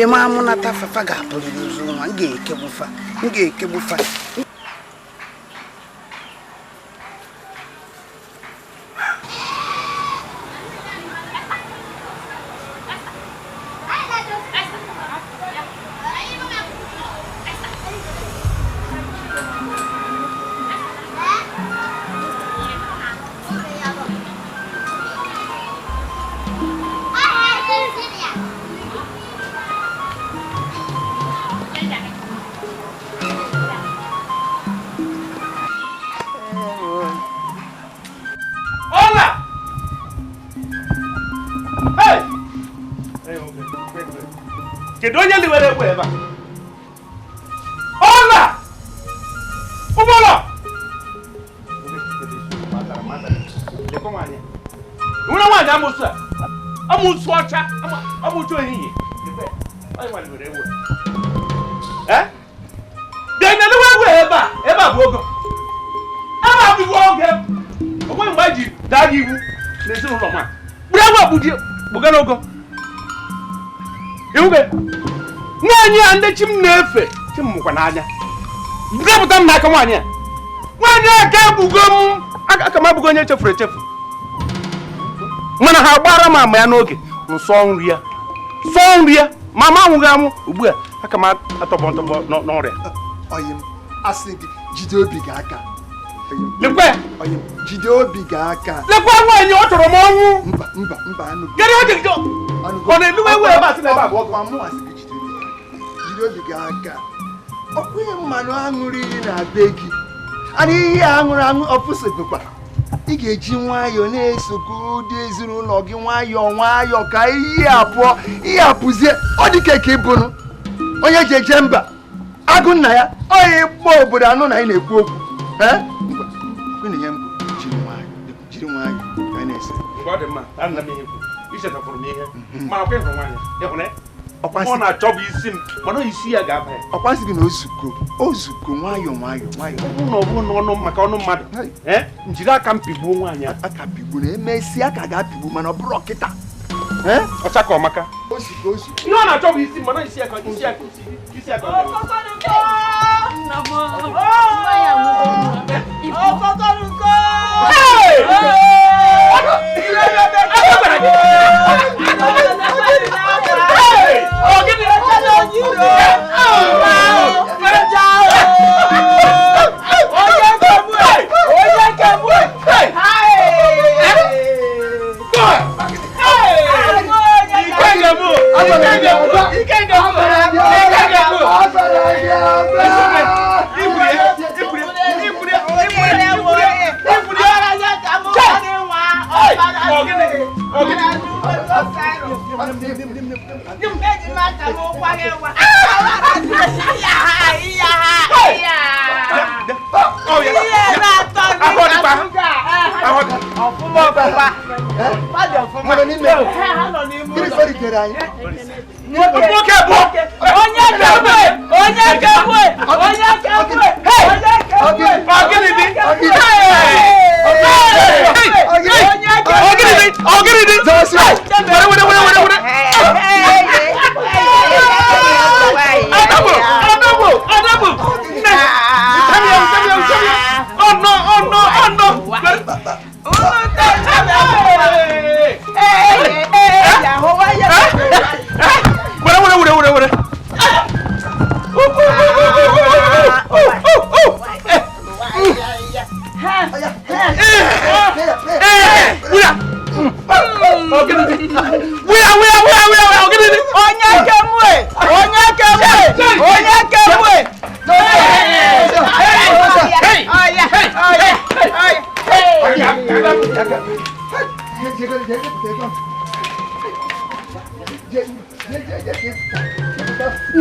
Imamuna tafafa ga polizuma ngekebufa Kedonya liwere kweba. Hola! Ubola! Lekomanya. Una wanya musa. Amusu acha, amuju ehiye. Ai wali were we. Dena liwere eba bogo. Aba bi woge. Ogwe mbaji dagi wu n'ezi ụlọ ma. Bura wa budi bugalogo. Iwube. Nwanyị a ndị chim na-efe chim mụkwa n'anya depụta m n'aka nwanyị a nwanyị a ka ebugo m aka m abụgo onye echefuru echefu mana ha gbara m ama ya n'oge nsọ nri ya ma ma anwụghị anwụ ugbu a aka m atọbọ n'ọrịa oyim asị gị jide obi gị aka lekwe oyim jide obi gị aka lekwe nwanyị ọ chọrọ m ọnwụ mba anụ gịnị ọ jiri ọ na-eluwe ewu ebe a sị n'ebe abụọ jide obi gị aka ọkwenye mmanụ aṅụrụ iyi na-abịa gị ana ihe aṅụrụ ọfụsịgokwa ị ga-eji nwayọọ na-esokọ ụdị ezinụlọ gị nwayọọ ka ihe apụzie ọ dị ka ịbụnụ onye ji eje mba agụ nna ya onye gba obodo anụ na anyị na-ekwu okwu jiri nwayọọ ka anyị na-ese ọ na-achọbụ isi m mana isi ya ga-aba ya ọkwasị gị na ozuko nwayọọ ọ bụrụ na ọnụ maka ọnụ mmadụ njiri aka m pigbuo nwaanyị aka pigbu na emesi aka ga-apigbu mana ọ bụrụ ọkịta ọcha ka ọmaka ihe ọ na-achọbụ isi m mana isi aka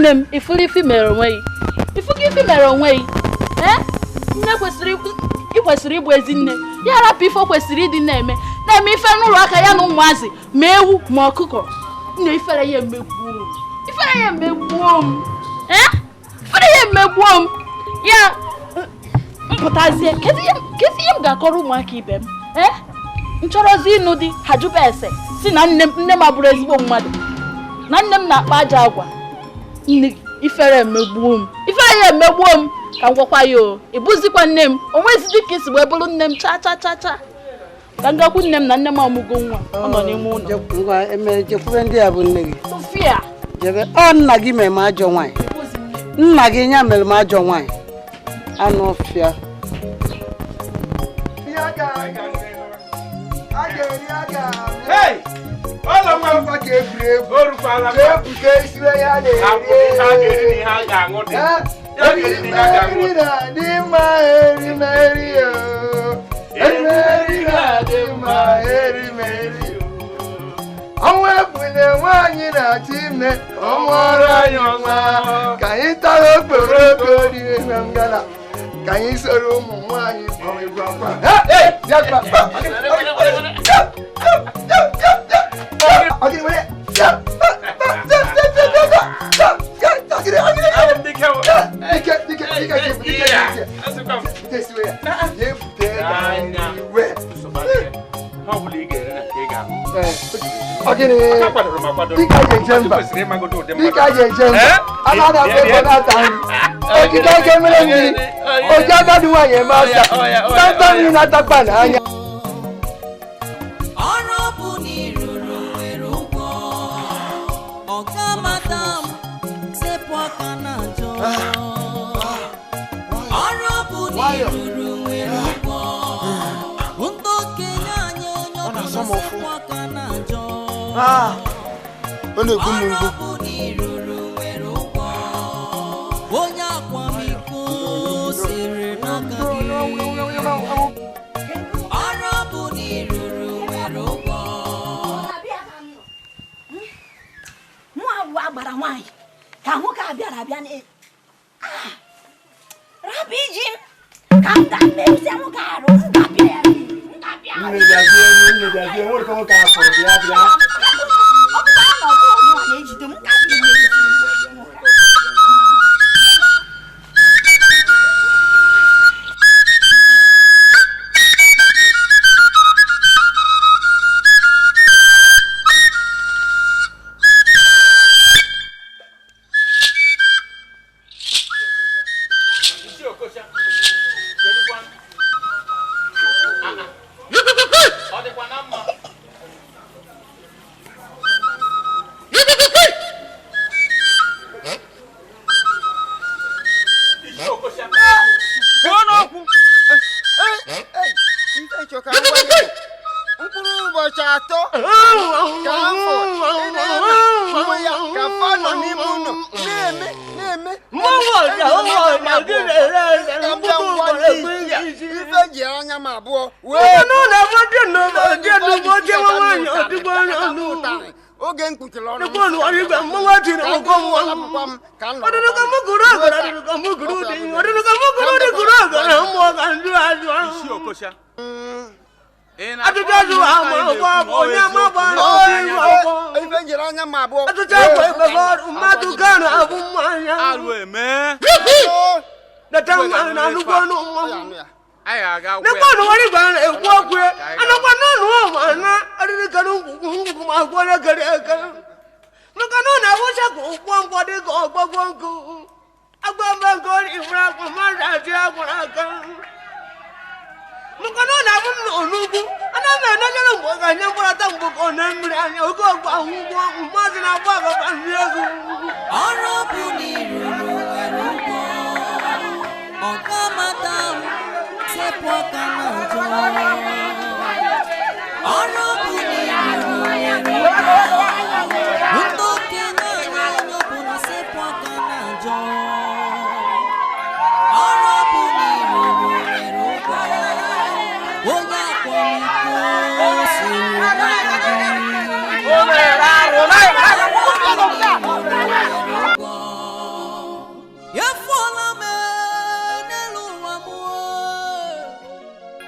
nnem ifuru ifi mere onwe yi. Ifu gị ifi mere onwe yi. Nne kwesịrị ịbụ ezi nne. Ya rapụ ife kwesịrị ịdị na-eme ife n'ụlọ aka ya na ụmụazị ma ewu ma ọkụkọ. Nne ifere ya emegbuo m. Ifere ya emegbuo m. Ya mpụtazie kedu ihe m ga-akọrọ ụmụaka ibe m? Nchọrọzi ịnụ di ha jụba ese si na nne m abụrụ ezigbo mmadụ. Na nne m na-akpa aja agwa. Nne ifere emegbuo m. Ifere ya emegbuo m ka m gwakwa ya o. Ịbụzikwa nne m. O nwezi dịka isi wee bụrụ nne m cha. Ka ngakwu nne m na nne m amụgo nwa. Ọ nọ n'ime ụlọ. Ngwa emere jekwube ndị a bụ nne gị. Sofia. Jebe ọ nna gị mere m ajọ nwaanyị. Nna gị nya mere m ajọ nwaanyị. Anụ ọfịa. Hey! All of them are getting brave.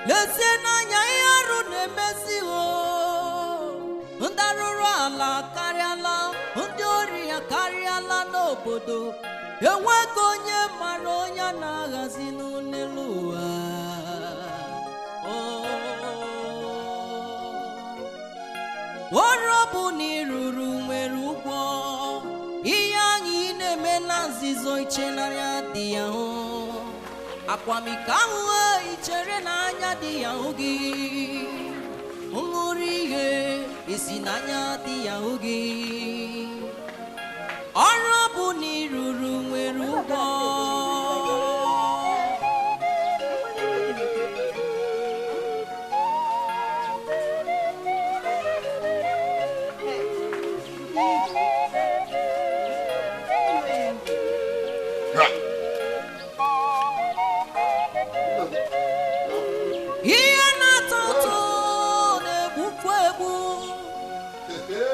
Lesena nyayaru nemesi o. Ndaruru ala kariala, ndori ya kariala n'obodo. Enwego onye mara onye na-aghazi n'elu ụwa. Ọrụ bụ na iruru nwere ụgwọ. Ihe anyị na-eme na nzizo ichenarị dị ya hụ. Akwamiko ahụ ichere n'anya dị ya hụ gị. Ṅụrụ ihe esi n'anya dị ya hụ gị. Ọrụ bụ na iruru nwere ụgwọ. Ihe na-atọ ụtọ na-egbukwa egbu.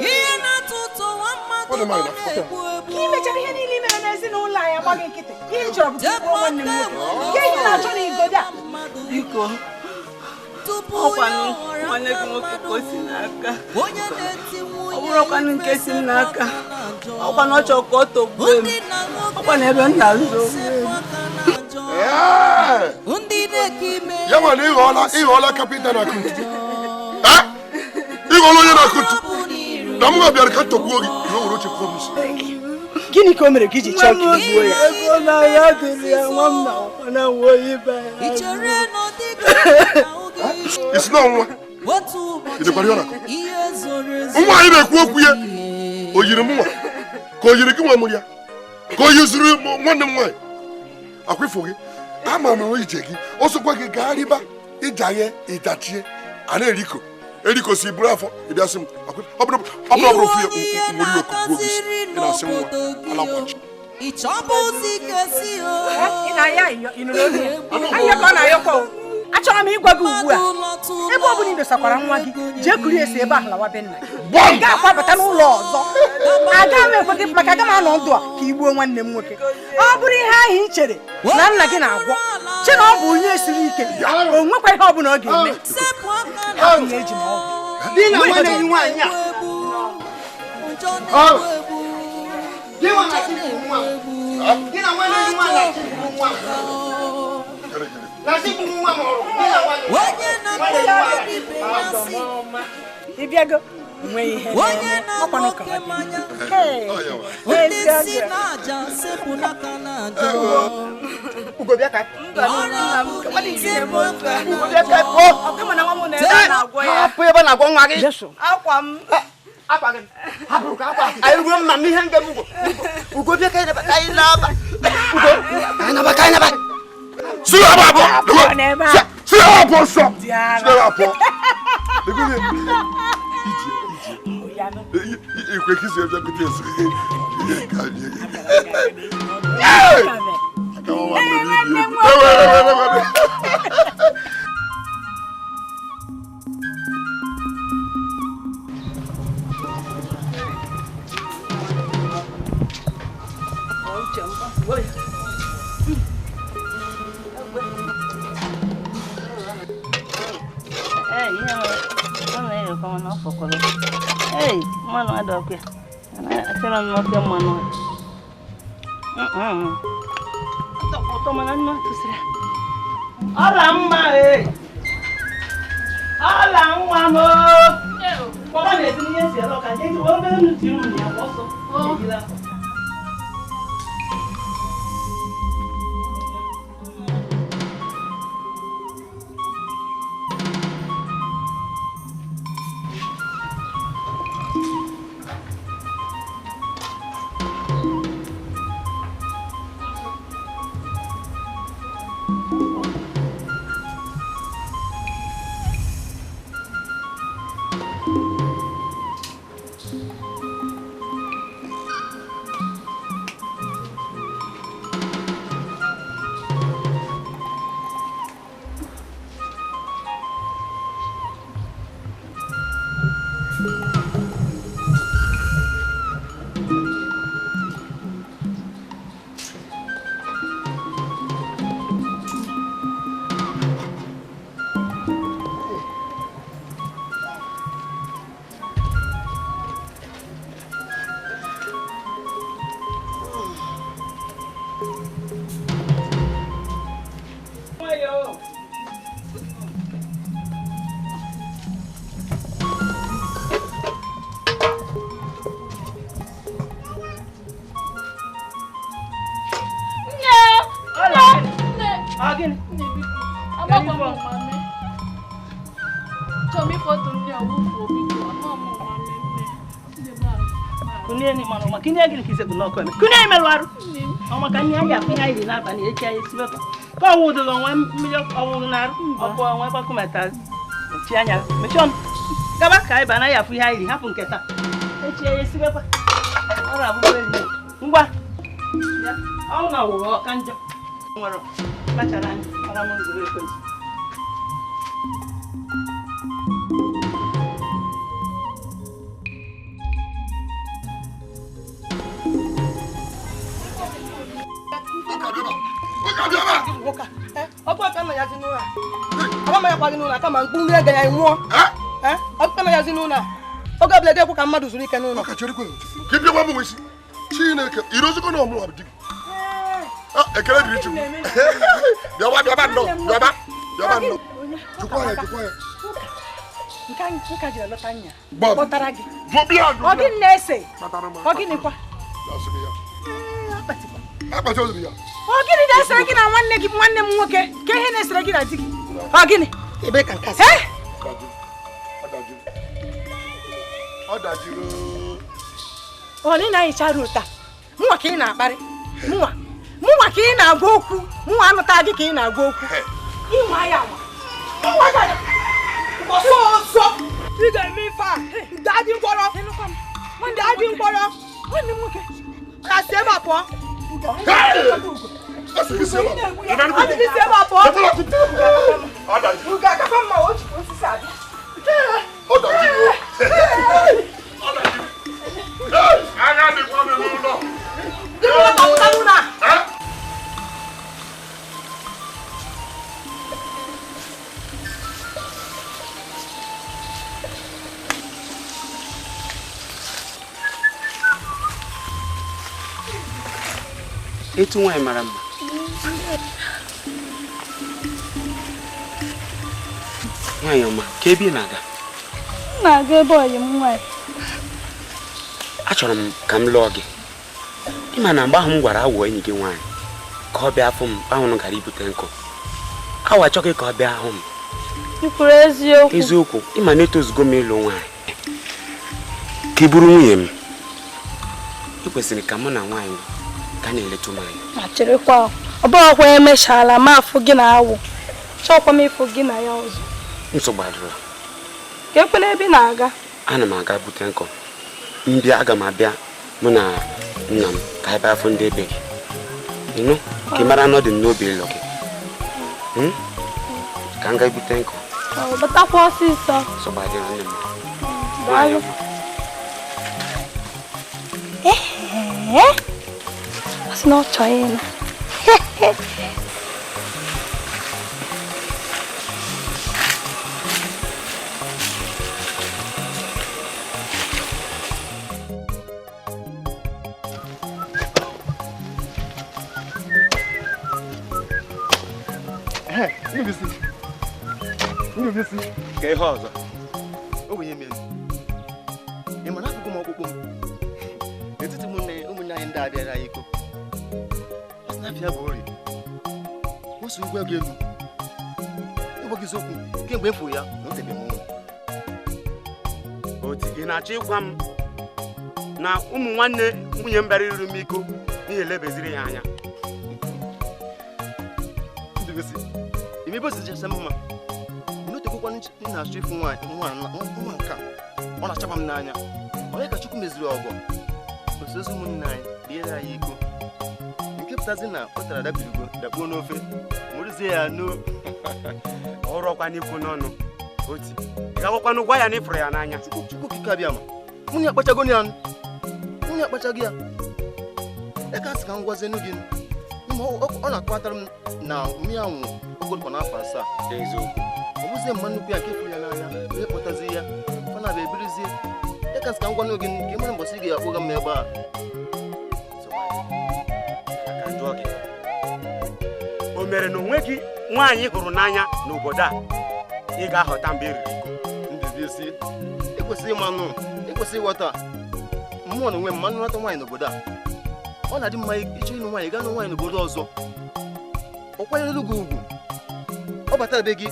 Ihe na-atọ ụtọ nwa mmadụ na-egbu egbu. Ihe mechara ihe niile mere n'ezinụlọ anyị agbaghị nkịtị. Ihe ị chọrọ bụ tupu nwanne m nwoke. Ihe ihe na-achọ n'igodo a. Biko, ọkwanụ nwanne gị nwoke ka o si n'aka. Ọ bụrụkwanụ nke si m n'aka. Ọkwanụ ọ chọrọ ka ọ tọgbuo m. Ọkwanụ ebe m na-azụ onwe m. Ya mana ịghọọla kapịta na kutu. Ịghọọla onye na-akụtu. Na m bịara ka tọgbuo gị, ihe o were oche promis. Gịnị ka o mere gị ji chọọ ka ị gbuo ya? Ego n'ahịa dịrị ya nwa m na ọkwana nwa ibe ya. Isi na nwa. Ị dịkwara ya na-akụ. Nwa anyị na-ekwu okwu ya. O yiri m nwa. Ka o yiri gị nwa mụrụ ya. Ka o yizuru nwanne m nwaanyị. Akwụfụ gị. Ama m ije gị. O sokwa gị gaa riba. Ịjanye ịdachie. A na-eriko. Eriko si buru afọ. Ị bịa sị m. Ọ bụrụ ofu ya nwere okwu gbuo gị isi. Ị na-asị nwa. Ala mgbachi. Ị na-aya ịnụrụ oge ya. Ahịa ka ọ na-ayọkọ. Achọrọ m ịgwa gị ugbu a. Ebe ọ bụla ị dosakwara nwa gị, jee kuru esi ebe ahụ lawa be nna gị. Ị ga-akwabata n'ụlọ ọzọ. Agaghị m ekwe gị maka aga m anọ ndụ a ka ị gbuo nwanne m nwoke. Ọ bụrụ ihe ahụ ị chere na nna gị na-agwọ, che na ọ bụ onye siri ike, o nwekwa ihe ọ bụla ọ ga-eme. Ahụ na-eji m ọgwụ. Di na nwanne gị nwaanyị a. Di na nwanne gị nwaanyị ị bịago nwe ihe ọkwanụ ka hapụ ebe na-agwọ nwa gị. akwa m Anyị ruo mma ihe nga m ugo bịa ka anyị na-aba. Ugo, anyị na-aba ka anyị na-aba. Si ebe abụọ! Si ebe abụọ sọ! Si ebe abụọ! Ikwe ka isi ebe bute esi. Mano ada oke. Acara ngopi mano. Foto mana nih tuh sih? Alamma Alamma mo. Papa nih sini ya sih lo kan jadi orang kan cium ya boso. Gila. Again. I'm not going to Tell me for to me, I Kuneni mama makini yake nikise kunoko me kuneni melwaru mama kanya ya kunya ile na bani echa isibeka ko wudu lo wan milio awunar opo wan ba kumata chianya mechon gaba kai bana ya fu ya ile hapu nketa echa isibeka ora bu kweli ngwa ya au na wo kanja ngoro bacharani para mungu wewe Apa kan ya sinuna? Apa mai kwa sinuna kama nkungu ya ganya nwo? Apa kan ya sinuna? Oga blege ku kan madu suri kan nuna. Ka chori ko. Kibi wa mu wisi. Chineke, irozi ko na omu abdi. Ekele diri chu. Bia ba no. Chukwa ya. Nka jira lotanya. Botara gi. Bobia do. Ogi nese. Ogi ni kwa. Apa chori bia. Ogini da sere gị na nwanne m nwoke ka ihe na-esere gị na di gị ogini ebe ka nkasi Oni na icha ruta mụnwa ka ị na-akparị mụnwa ka ị na-agwa okwu mụnwa anụta gị ka ị na-agwa okwu ịnwa ya nwa ọsọ ị ga-eme ife a dadị mkpọrọ nwanne m nwoke ka si ebe a pụọ Etu nwa mara mma. Nwaanyị ọma, ka ebe ị na-aga? Na-aga ebe ọyị m nwaanyị. Achọrọ m ka m lụọ gị. Ịma na mgbe ahụ m gwara awụ enyi gị nwaanyị ka ọ bịa afọ m ahụ m gara ibute nkụ. Awa achọghị ka ọ bịa ahụ m. Ị kwuru eziokwu. Eziokwu, ịma na etozugo m ịlụ nwaanyị. Ka ị bụrụ nwunye m. Ị kwesịrị ka mụ na nwaanyị ka na-eletu m anya. Ma cherekwa ọ bụghịkwa emechala m afụ gị na awụ. Chọkwa m ịfụ gị na ya ọzọ. Nsogbu adịrọ. Ka ekwe n'ebe ị na-aga? Ana m aga bute nkụ. Mbịa aga m abịa mụ na nna m ka ebe afọ ndị ebe gị. Ịnụ ka ị mara na ọ dị n'obi ịlụ gị. Ka m gaa bute nkụ. Batakwa ọsịsọ. Nsogbu adịrọ nne m. Daalụ. It's not China. Ka ihe ọzọ o wenye mmezi ị mana afụgo m ọkpụkpụ m n'etiti ụmụnne anyị ndị abịara anyị iko ọsịnafịa bụ ori o si ụgwọ ego elu ịgbagizi okwu kemgbe m fụrụ ya na o tebe m ụlọ Oti gị na-achọ ịgwa m na ụmụ nwanne nwunye m bịara iru m iko n'ihi elebeziri ya anya. Ndụbesi ime bosi jasa mma n'otekwakwa na-achọ ịfụ nwa nka ọ na-achaba m n'anya onye ka Chukwu meziri ọgọ osozi ụmụnne anyị biere anyị iko nke pụtazi na ọ tara dabirigo dakpuo n'ofe mụrụzie ya n'o ọrụ ọkwa n'ikwu n'ọnụ Oti ị ga-agwakwa n'ụgwa ya na ịfụrụ ya n'anya. Chukwu kike abịa ma nwunye akpachago ya nwunye akpachago ya eka sị ka m gwazie gị ọ na-akpatara m na mmiri anwụ ogologo n'afọ 7. Eziokwu ọ bụzie mma nnukwu ya nke fụrụ ya n'anya onye kpọtazi ya ọ na-abịa ebirizie eka sị ka m gwa gị ka ị mara mbọsị ị ga-akpọga m ebe a. O mere na onwe gị nwaanyị hụrụ n'anya n'obodo a ị ga-aghọta mgbe eriri iko. Ndụbisi ekwesịghị ịmanụ ekwesịghị ịghọta mmụọ na onwe mmanụ nata nwaanyị n'obodo a ọ na-adị mma ịchọ ịnụ nwaanyị gaa nụ nwaanyị n'obodo ọzọ ọkwanyere gị ugwu ọ batara be gị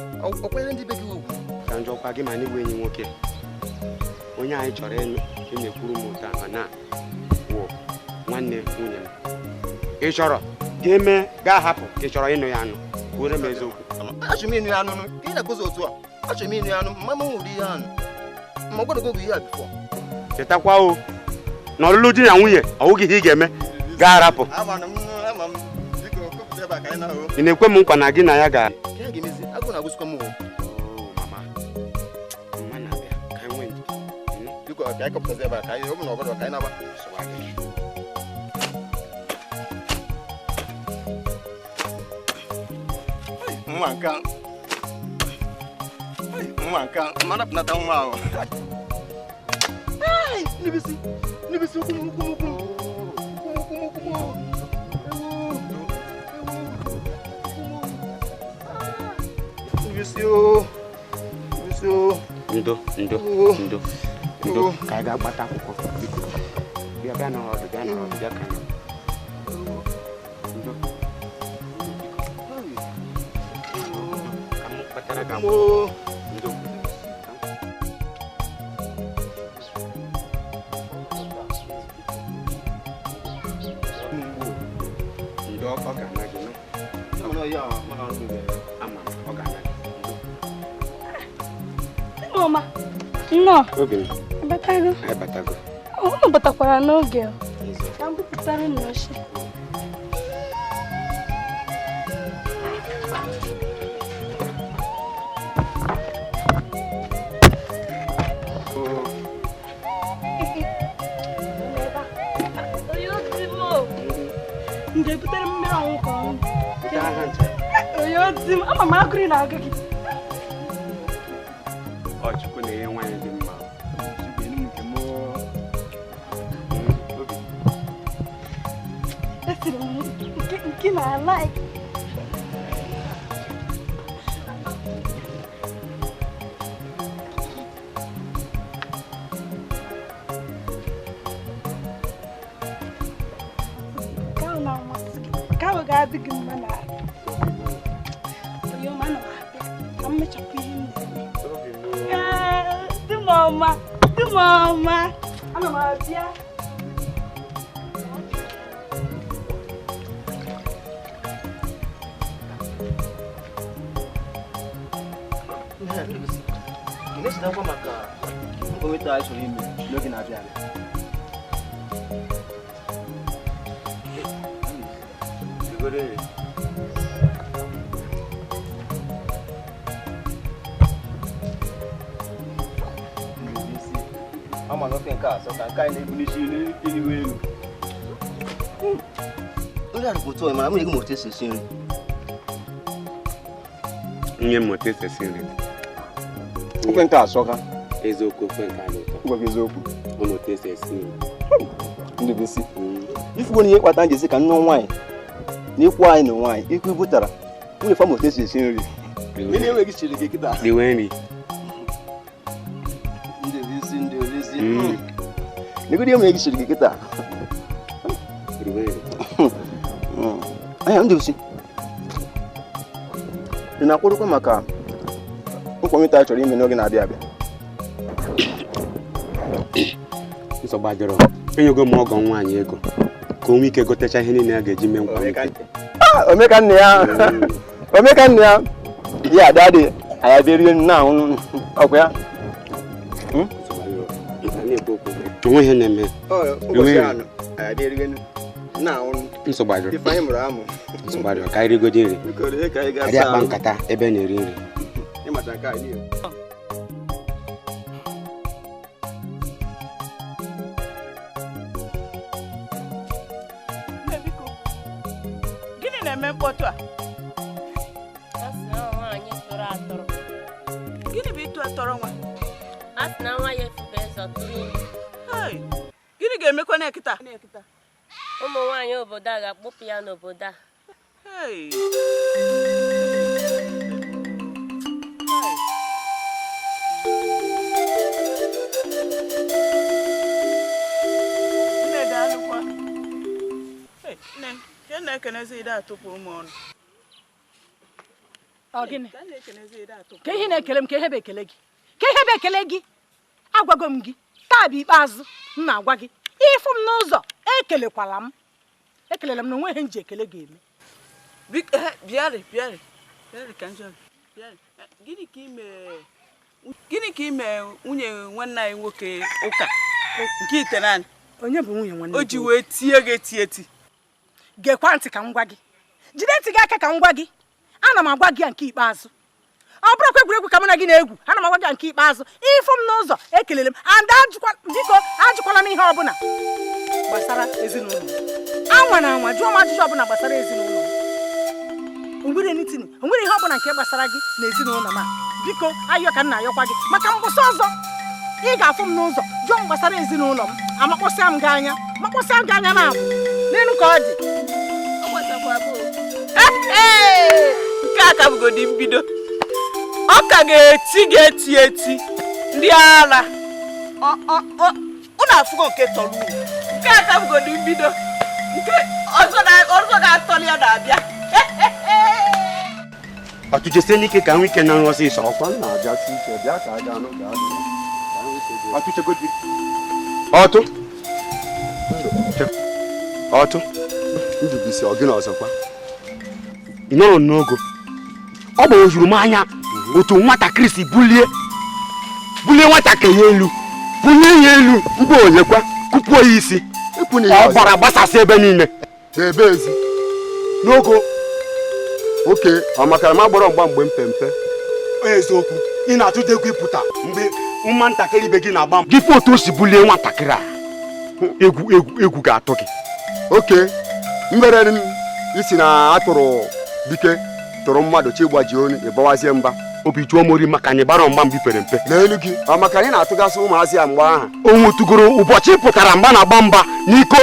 ọkwanyere ndị be gị ugwu ka njọkwa gị ma na igwe enyi nwoke onye anyị chọrọ enyekwuru m ụta mana wụ nwanne nwunye m ị chọrọ ka eme ga-ahapụ ka ị chọrọ ịnụ ya anụ kwere m eziokwu achọrọ m ịnụ ya anụ ka ị na-akụzi otu a achọrọ m ịnụ ya anụ mma m nwụrụ ihe anụ ma gwadago gị ihe a bifọ chetakwa o na ọlụlụ di na nwunye ọwụghị ihe ị ga-eme ga-arapụ ị na-ekwe m nkwa na gị na ya ga ndo ka anyị ga-agbata akwụkwọ bịa n'ọdụ bịa ka ndo ka m kpatara gị akwụkwọ ndo ọ ga-ana gị Mama, no. Oge. Batago. Ai batago. Oh, batakwara n'oge. Ka m bupụtara nnochi. Nje butere mmiri ọnwụ ka ọnwụ. Oyo di m, ama m agụrị na-aga gị. Chukwu na-enye nwanyị dị mma esiri m nke na-ala ka ahụ ga-adị gị mma na onye ọma na abịa ka m mechapụ ihe Mama, ana m abịa. Ị maka nkọmịta anyị chọrọ ime n'oge na-abịa ama n'ofe nke asọ ka nke anyị na-ebulisi n'eluigwe elu ndị arụpụta ọyị mana m na-ege m otu esi esi nri nye m otu esi esi nri ofe nke asọ ka eziokwu ofe nke anyị ụtọ gwa gị eziokwu ọ na otu esi esi nri ndị bụ isi ifugbo na ihe kpata nji esi ka nnụ nwaanyị na ikwu anyị na nwaanyị ikwu ibutara nwunye fa m otu esi esi nri ndị enweghị chiri gị kịta riwe nri Nigudi ya mwegi shiriki kita. Aya ndi usi. Ninakwuru kwa maka. Nkwomita achọrọ ime n'oge na-abịa abịa. Nsogbu adịrọ. Enyego m ọgọ nwaanyị ego. Ka o nwee ike gotecha ihe niile a ga-eji mee nkwa nke. Omeka nne ya. Omeka nne ya. Ya daddy, aya beri na unu. Ọkwa ya. Onwe ihe na-eme. Nsogbu adịrọ. Nsogbu adịrọ ka anyị rigodi nri. Adị akpa nkata ebe na-eri nri. Gịnị na-eme mkpọtụ a? Gịnị bụ ịtụ atọrọ nwa? Asị na nwa ya efufe eze ọtụrụ ime. Gịnị ga-emekwa n'ekịta? Ụmụ nwaanyị obodo a ga-akpụpụ ya n'obodo a. Nne daalụkwa. Nne, ke na-ekenezi ide atụpụ ụmụ ọnụ. Ogini. Ka ihe na-ekele m ka ihe be ekele gị. Ka ihe be ekele gị. Agwago m gị. Taa bụ ikpeazụ m na-agwa gị. Ifu m n'ụzọ ekelekwala m. Ekelele m na onwe ihe nji ekele gị eme. Bịarị ka njọ. Gịnị ka ime nwunye nwanne anyị nwoke ụka nke iterani? Onye bụ nwunye nwanne? O ji wee tie gị eti. Gekwa ntị ka m gwa gị. Jide ntị gị aka ka m gwa gị. Ana m agwa gị nke ikpeazụ. Ọ bụrụkwa egwuregwu ka mụ na gị na-egwu. Ana m agwa gị nke ikpeazụ. Ifu m n'ụzọ ekelele m. And ajụkwala m ihe ọbụla gbasara ezinụlọ m. Anwa na anwa jụọ m ajụjụ ọbụla gbasara ezinụlọ m. Onwere ihe ọbụla nke gbasara gị na ezinụlọ m. Biko ayọ ka m na-ayọkwa gị maka mbọsị ọzọ ị ga-afụ m n'ụzọ jụọ m gbasara ezinụlọ m. Amakpọsịa m gị anya na abụ n'elu ka ọ dị. Nke a ka bụgodi mbido. Ọ ka ga-eti ndị ara ụlọ afụgo nke tọrọ uru. Nke a ka bụgodi mbido. Nke ọzọ ga-atọrọ ya na-abịa. Atụchesi n'ike ka nwike na nrọsị ịsọ ọkwa na-abịasị ike bịa ka a gaa n'oge adị. Atụchegodi. Ọtụ. Ndụbisi ọ gịnị ọzọkwa? Ị nọrọ n'ogo. Ọ bụ ojuru m anya otu nwatakịrị si bulie nwatakịrị elu. Bulie ya elu mgbe onyekwa kupuo ya isi. Ọ gbara gbasasị ebe niile. Ebe ezi. N'ogo. Oke, ọ makara m agbọrọ mgbe mpempe. Eziokwu, ị na-atụte egwu ịpụta mgbe nwa ntakịrị ibe gị na-agba gị foto o si bulie nwatakịrị a. Egwu ga-atụ gị. Oke, mberede m isi na atụrụ Dike tụrụ mmadụ chi gbaji onu ịbawazie mba. Obi jụọ mori maka anyị gbara mgba mgbe pere mpe. N'elu gị, ọ maka anyị na-atụgasị ụmụazị ya mgba aha. O nwetụgoro ụbọchị pụtara mgba na-agba mba n'iko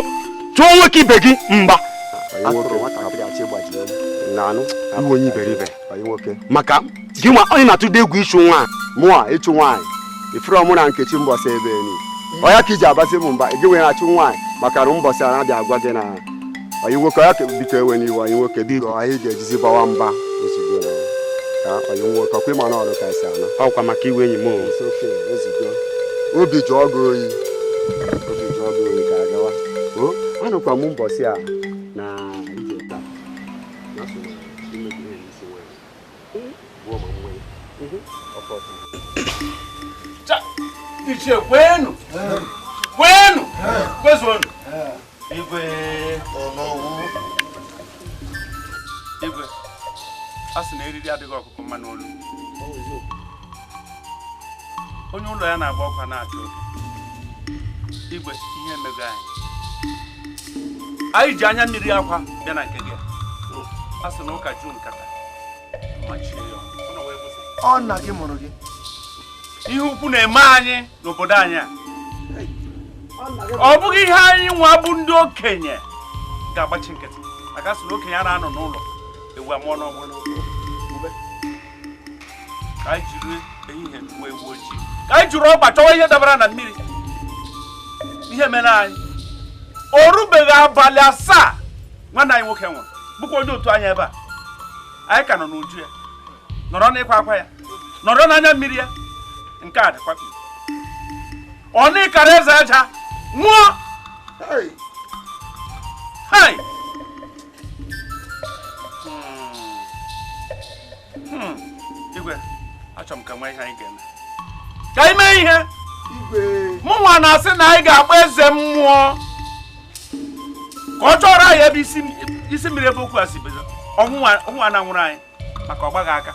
tụọ nwoke ibe gị mgba. Atụrụ nwatakịrị achị gbaji onu. Naanụ iwe onye iberibe nwoke maka gị nwa onye na-atụdo egwu ịchụ nwaanyị. Mụa ịchụ nwaanyị ifere ọmụ na Nkechi mbọsị ebe ni ọya ka iji abasị m mba gị wee na-achụ nwaanyị maka na mbọsị a na-abịa agwa gị na onye nwoke ọya ka biko ewe n'iwe onye nwoke biko anyị ga-ejizi gbawa mba ozugbo na ka onye nwoke ọkwa ịma na ọrụ ka isi anọ ọkwa maka iwe enyi m ozugbo obi jụọ gị oyi ka agawa anụkwa m mbọsị a na ije taa Ichie kwenu kwezuonu igwe a sị na eriri adịghị ọkụkọ mma n'olu. Onye ụlọ ya na-agba ọkwa na-achụ igwe ihe emego anyị ji anya mmiri akwa bịa na nke gị a sị na ụka jụ nkata machie ya ọ nna gị mụrụ gị ihe ukwu na-eme anyị n'obodo anyị a ọ bụghị ihe anyị nwa bụ ndị okenye ga-agbachi nkịtị maka sị na okenye a na-anọ n'ụlọ ewu amụọ n'ọgbọ ka anyị jiri ehihie tụwa ewu ojii ka anyị jiri ọgba chọwa ihe dabara na mmiri ihe mere anyị o rubeghị abalị 7 nwanne anyị nwoke nwụrụ bụkwa onye otu anyị ebe a anyị ka nọ n'uju ya nọrọ n'ịkwa akwa ya nọrọ n'anya mmiri ya nke a dịkwa ọ n'ịkara eze aja nwụọ hai igwe achọrọ m ka nwa ihe anyị ga-eme ka anyị mee ihe mụnwa na-asị na anyị ga-akpọ eze mmụọ ka ọ chọrọ anyị ebe isi mmiri ebe okwu a si bedo ọnwụnwa na-anwụrụ anyị maka ọ gbaghị aka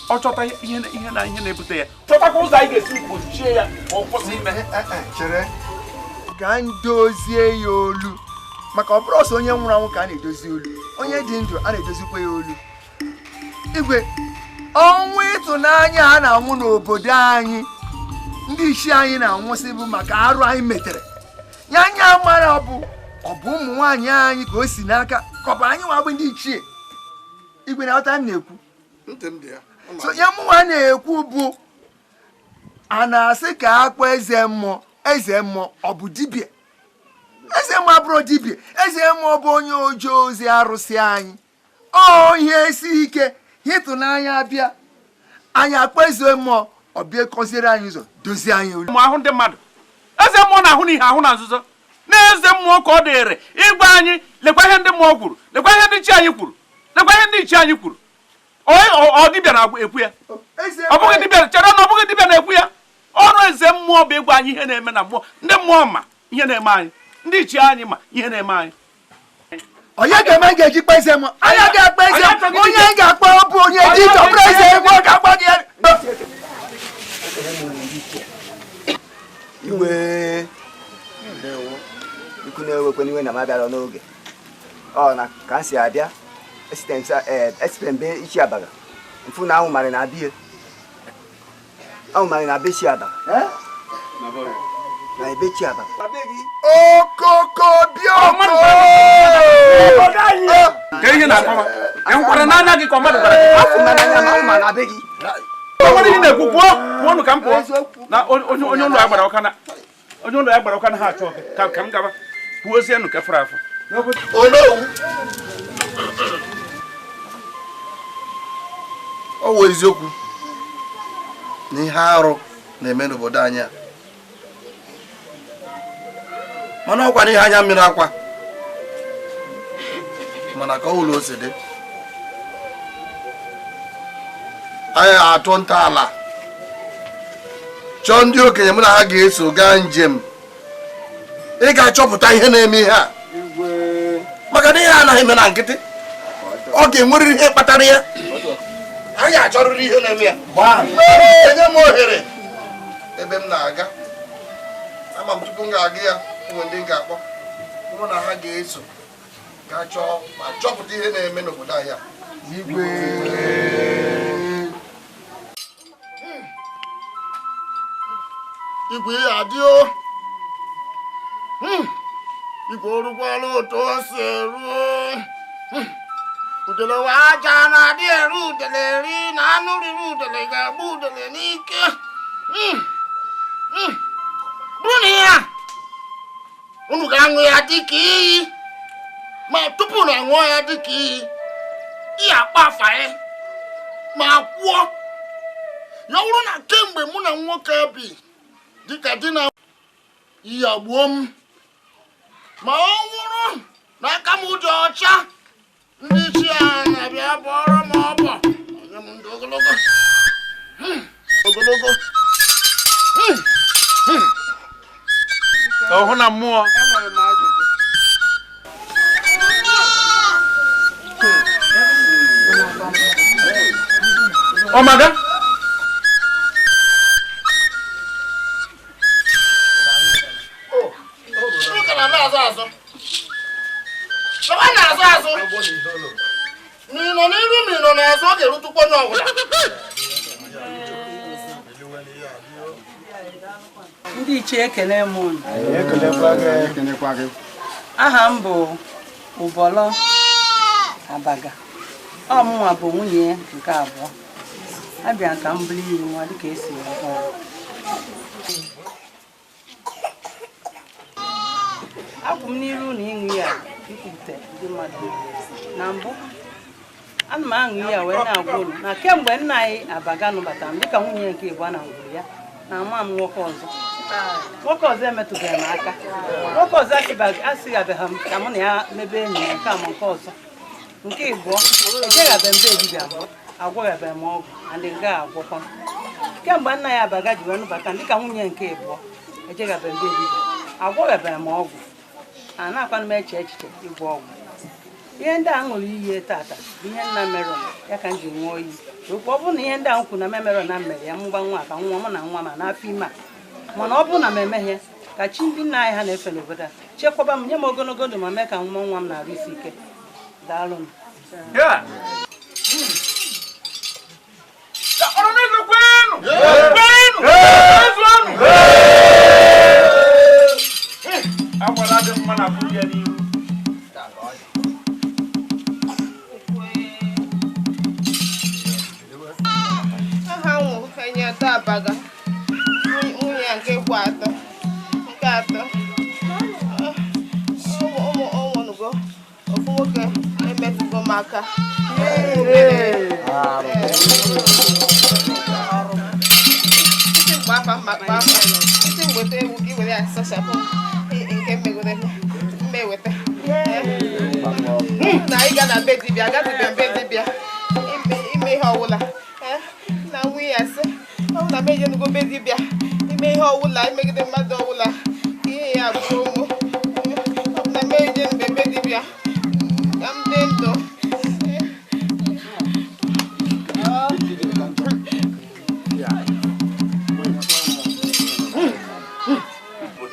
ọ chọta ihe na-ebute ya chọtakwa ụzọ anyị ga-esi gbochie ya ma ọ kwụsị ime chere ka anyị dozie ya olu maka ọ bụrụ ọsọ onye nwụrụ anwụ ka a na-edozi olu onye dị ndụ a na-edozikwa ya olu igwe ọnwụ ịtụnanya a na-anwụ n'obodo anyị ndị isi anyị na-anwụsị bụ maka arụ anyị metere ya anya mara ọ bụ ụmụ nwaanyị anyị ka o si n'aka ka ọ bụ anyị nwa bụ ndị ichie igwe na ọta m na-ekwu so ya mụnwa na-ekwu bụ a na-asị ka akpọ eze mmụọ ọ bụ dibịa eze mmụọ abụrụ dibịa eze mmụọ bụ onye oje ozi arụsị anyị Oh, yes, he can hit on Abia. And your question more or be considered user. Do see you. Mahon the mad. As a mona honey, Hahunazo. There's the more cordere. Ibani, the Quahan the Mogul, the Quahan the Chayukul, the Quahan the Chayukul. Or Dibana, if we are. I'm going to be a queer. Always them more big one, you name and more. The more, you name mine. The Chanima, you name mine. Oh, you can make a person. I got present. Oh, you got Papa, you did the present. Walk up again. You were. You could never when you went a matter on Oge. Oh, na can't see idea. Explain Ichiabaga. And for now, Marina Beer. Oh, Marina Bishiaba. Eh? My Bichiaba. Oh, Coco, Bioko! I'm going to come out. I beg you. What in the book? Want to come for? Now, on your Labarocana. On your Labarocan heart. Come, who was in Cafra? Oh, no. Always Yoku. Niharo, Nemeno Bodania. Manokani Hanya Mirakwa. Manakolo said it. I are Tontala. John Duke and Yamuna so Ganjim. They got chop with enemy here. Magania, him and get it. Okay, what did he have Pataria? I got already here. Wow, no more here. Ebem Naga. I'm up to Bungagia when they got one. I had so. Catch off, I chop with the enemy of Daya. Igwe adio. Igwe rukwalo to seru. Udele waja na die rudele ri na anu ri rudele ga budele nike. Brunia. Unu ga nwe adiki. Ma tupu na nwe adiki. Iya pa fa e. Ma kwuo. Ya wuru na kemgbe mu na nwoke bi. Dikeh dị na iya gbuo m ma ọ nwụrụ n'aka m dị ọcha ndị chi a na-abịa bọrọ m ọbọ onye m ndị ogologo ọhụ na mmụọ ọmaga ndị ichie ekele m unu. Ekelekwa gị. Aha m bụ Ụbọlọ Abaga. Ọ mụnwa bụ nwunye nke abụọ. Abịa ka m bụrụ iri nwa dịka esi ọhụrụ. Akwụ m n'iru na ịṅụ ya ikwute ndị mmadụ na mbụ. Ana m aṅụ ya wee na-agwa unu na kemgbe nna anyị Abaga nụbata m dịka nwunye nke ịbụọ na ngwuru ya na ama m nwoke ọzọ. Nwoke ọzọ emetụbeghị m aka. Nwoke ọzọ asịghabeghị m ka mụ na ya mebe enyi ya nke ama nke ọzọ. Nke ịbụọ ejeghabeghị mbe dibịa mbụ agwọghabeghị m ọgwụ andị nga agwọkwa m. Kemgbe nna ya Abaga ji wee nụbata dịka nwunye nke ịbụọ ejeghabeghị mbe dibịa agwọghabeghị m ọgwụ a na-akwanụ m eche echiche ịgwọ ọgwụ. Ihe ndị a ṅụrụ iyi tata bụ ihe nna merọ ya ka m ji ṅụọ iyi. Okwu ọ bụrụ na ihe ndị a nkwu na memerọ na mmere ya mụgba nwa ka nwa m na nwa ma n'afọ ime a mana ọ bụrụ na m emeghe ka chi ndị nna anyị ha na-efe n'obodo a chekwaba m nye m ogologo ndụ ma mee ka nwa m na-arụ isi ike. Daalụ m. Abaga nwunye nke kwa atọ nke atọ ọnwụnugo ofu nwoke emetụgo m maka. Papa, wete ewu gị were asachapụ nke mmeweta. Na ị ga na be dibịa, agatụbe be dibịa ime ihe ọwụla. Na nwunye ya sị, ọ bụ na m ejenugo be dibịa ime ihe ọwụla imegide mmadụ ọwụla ihe ya bụ ụmụ. Ọ bụ na m ejenube be dibịa ka m dị ndụ.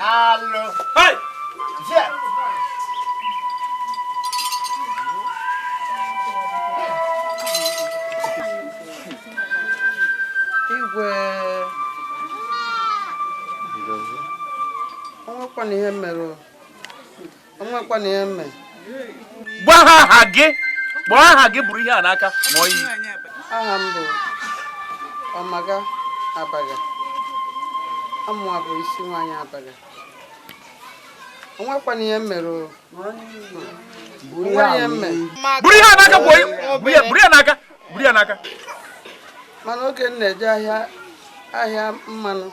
Allo. Hey! Yeah. Igwe. Onwekwana ihe mere. Onwekwana ihe mere. Gwa aha gị. Gba aha gị bụrụ ihe a n'aka ma oyi. Aha m bụ Ọmaga Abaga. Amụa bụ isi nwaanyị Abaga. Onwekwana ihe mere. Buru ihe n'aka bụ buru ya n'aka. Buru ya n'aka. Mana oge m na-eje ahịa mmanụ.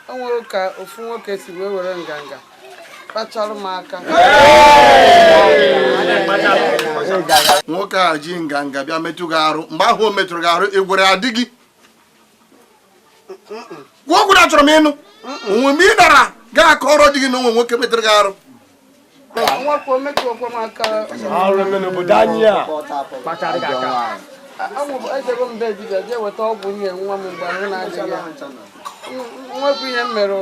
O nwere ka ofu nwoke si were nganga kpachara m aka. Nwoke a ji nganga bịa metụ gị arụ. Mgbe ahụ o metụrụ gị arụ, egwere adị gị. Gwa okwu na achọrọ m ịnụ. Onwe m ị dara gaa kọrọ di gị na onwe nwoke metụrụ gị arụ. Nwakwa o metụrụkwa m aka. Arụ eme n'obodo anyị a. Kpachara gị aka. Ejego m be dibịa jee weta ọgwụ nye nwa m mgbe ahụ na-adịghị ya. Nwekwa ihe m mere.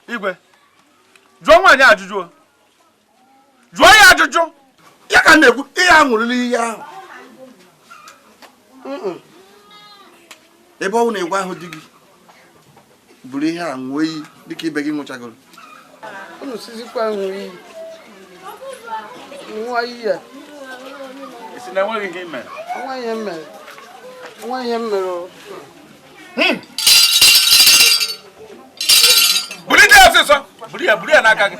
Igwe, jụọ nwaanyị ajụjụ. Jụọ ya ajụjụ. Ya ka na-ekwu ihe a ṅụrụla ihe ahụ. Ebe ọ bụ na ịgwa ahụ di gị bụrụ ihe a ṅụọ iyi dịka ibe gị ṅụchagoro. Unu sizikwa ṅụọ iyi. Ṅụọ iyi ya. Isi na enweghị ihe mere. Enweghị ihe mere. Enweghị ihe mere. Buli dị ọsịsọ. Buli ya n'aka gị.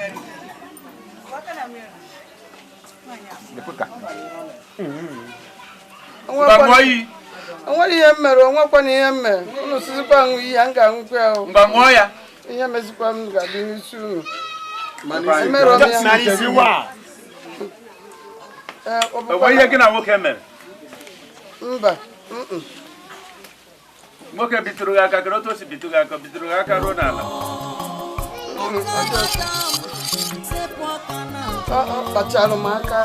Enweghị ihe mere, onwekwana ihe mere. Unu sizikwa ṅụọ iyi ya, m ga-aṅụkwa ya. Mgbe ṅụọ ya. Ihe mezikwa m ga-adị n'isi unu. Enwe ihe gị na nwoke mere? Mba. Nwoke bitụrụ gị aka, kere otu o si bitụ gị aka, bitụrụ gị aka ruo n'ala. Kpachara m aka.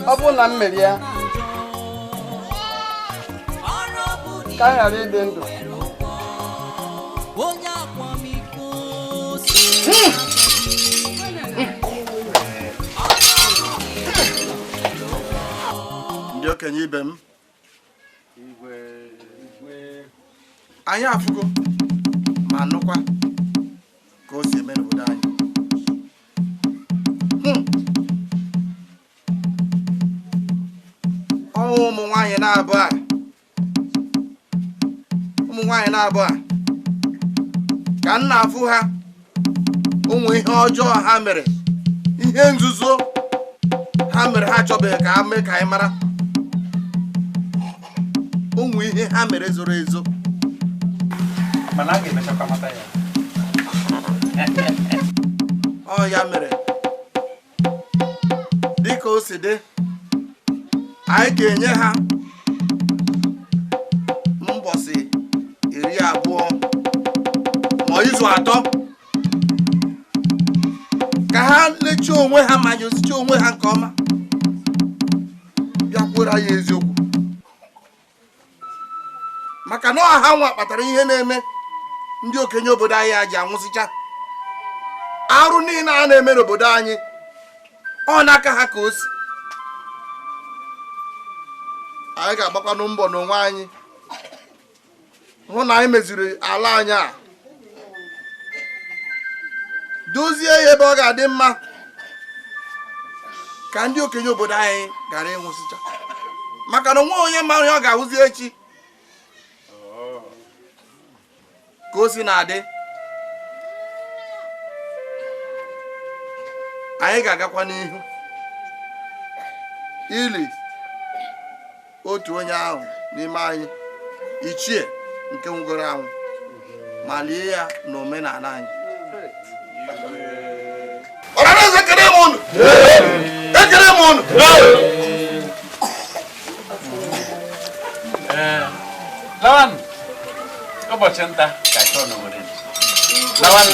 Ọ bụrụ na m mere ya ka m ghara ịdị ndụ. Ndị okenye ibe m, anyị afụgo ma nụkwa ka o si eme n'obodo anyị. Ụmụ nwaanyị na-abụ a ka m na-afụ ha ụmụ ihe ọjọọ ha mere, ihe nzuzo ha mere ha chọbeghị ka ha mee ka anyị mara. Ụmụ ihe ha mere zoro ezo. Mana a ga-emechakwa mata ya. Ọ ya mere dịka o si dị, anyị ga-enye ha mbọsị 20 ma izu 3 ka ha lechie onwe ha ma nyosichie onwe ha nke ọma, bịakwuoro anyị eziokwu. Maka na ọha nwa kpatara ihe na-eme ndị okenye obodo anyị ji anwụsịcha. Arụ niile a na-eme n'obodo anyị ọ n'aka ha ka o si. Anyị ga-agbakwanụ mbọ n'onwe anyị hụ na anyị meziri ala anyị a, dozie ya ebe ọ ga-adị mma ka ndị okenye obodo anyị ghara ịnwụsịcha. Maka na nwa onye mara ihe ọ ga-ahụzi echi. Ka o si na-adị, anyị ga-agakwa n'ihu ili otu onye ahụ n'ime anyị ichie nke nwụgoro anwụ ma lie ya na omenala anyị. Ọranaeze ekele m unu! Ekele m unu! Lawan, ụbọchị nta ka chọọ n'obodo. Lawan.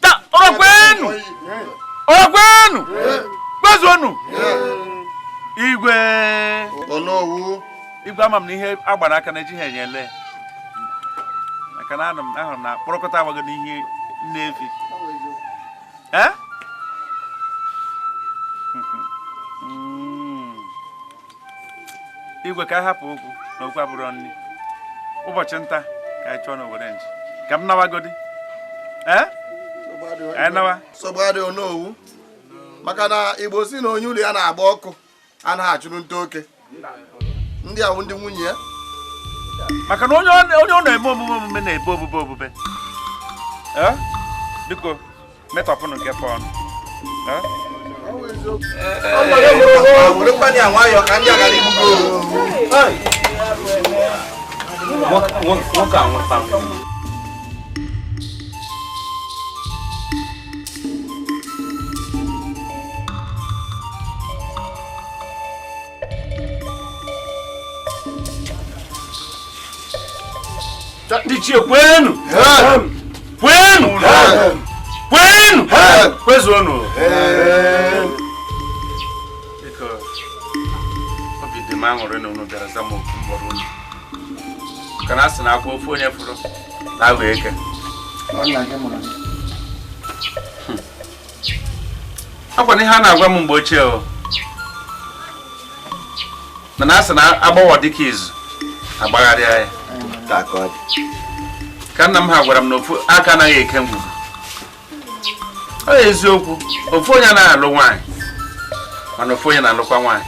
Ta ọrọkwenu! Ọrọkwenu! Gbazuonu! Igwe Onowu. Igwe ama m na ihe agbara aka na ejighị enyele. Maka na ahụrụ m na kpọrọkọta agbago n'ihe nnefi. Igwe ka hapụ okwu na okwu abụrụ nri. Ụbọchị nta ka anyị chọọ n'obodo nji. Ka m nawagodi. Anyị nawa. Sogbadị Onowu. Maka na Igbo si na onye ụlọ ya na-agba ọkụ anaghị achụrụ nta oke. Ndị ahụ ndị nwunye ya. Maka na onye ọ na-eme omume na-ebe obube. Biko metọpụnụ nke fọnụ. Werekwa ya nwayọọ ka ndị agara ibugo. Nwoke anwụta. Dichie kwenu! Kwenu! Kwenu! Kwezuonu! Biko, obi dị m aṅụrị na unu bịara zama okwu mkpọrọ unu. Ka na asị na akwa ofu onye fụrụ na-agba eke. Akwa na ihe a na-agwa m mgbe ochie o. Mana asị na agbawa dịka izu agbagharịa ya. Ka nna m ha gwara m na ofu aka anaghị eke ngwugwu. Ọ eziokwu, ofu onye anaghị alụ nwaanyị mana ofu onye na-alụkwa nwaanyị.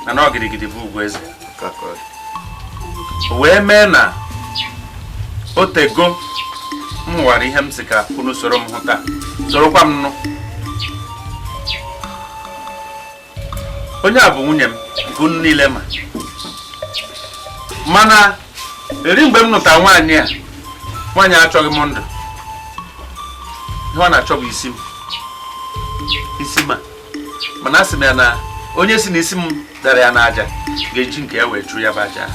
Mana ọ gidigidi bụ ugwu eze. O wee mee na otego m hụwara ihe m si ka unu soro m hụta sorokwa m nụ. Onye a bụ nwunye m bụ unu niile ma. Mana eri mgbe m nụtara nwaanyị a, nwaanyị achọghị m ndụ. Ihe ọ na-achọ bụ isi m. Isi ma. Mana asị m ya na onye si n'isi m dara ya n'aja ga-eji nke ya wee chụọ ya bụ aja.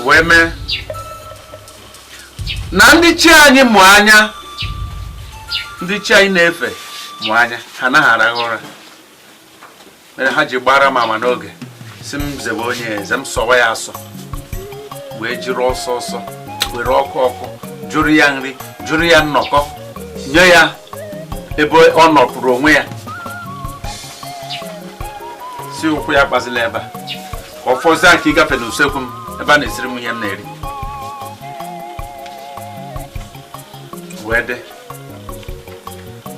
Wee mee na ndị chi anyị mụ anya, ndị chi anyị na-efe mụ anya, ha anaghị arahụ ụra. Mere ha ji gbara m ama n'oge si m zebe onye eze m sọwa ya asọ wee jiri ọsọ were ọkụ jụrụ ya nri jụrụ ya nnọkọ nye ya ebe ọ nọpụrụ onwe ya si ụkwụ ya kpazila ebe a ka ọ fọzie nke ịgafe n'usekwu m ebe a na-esiri m ihe m na-eri wee dị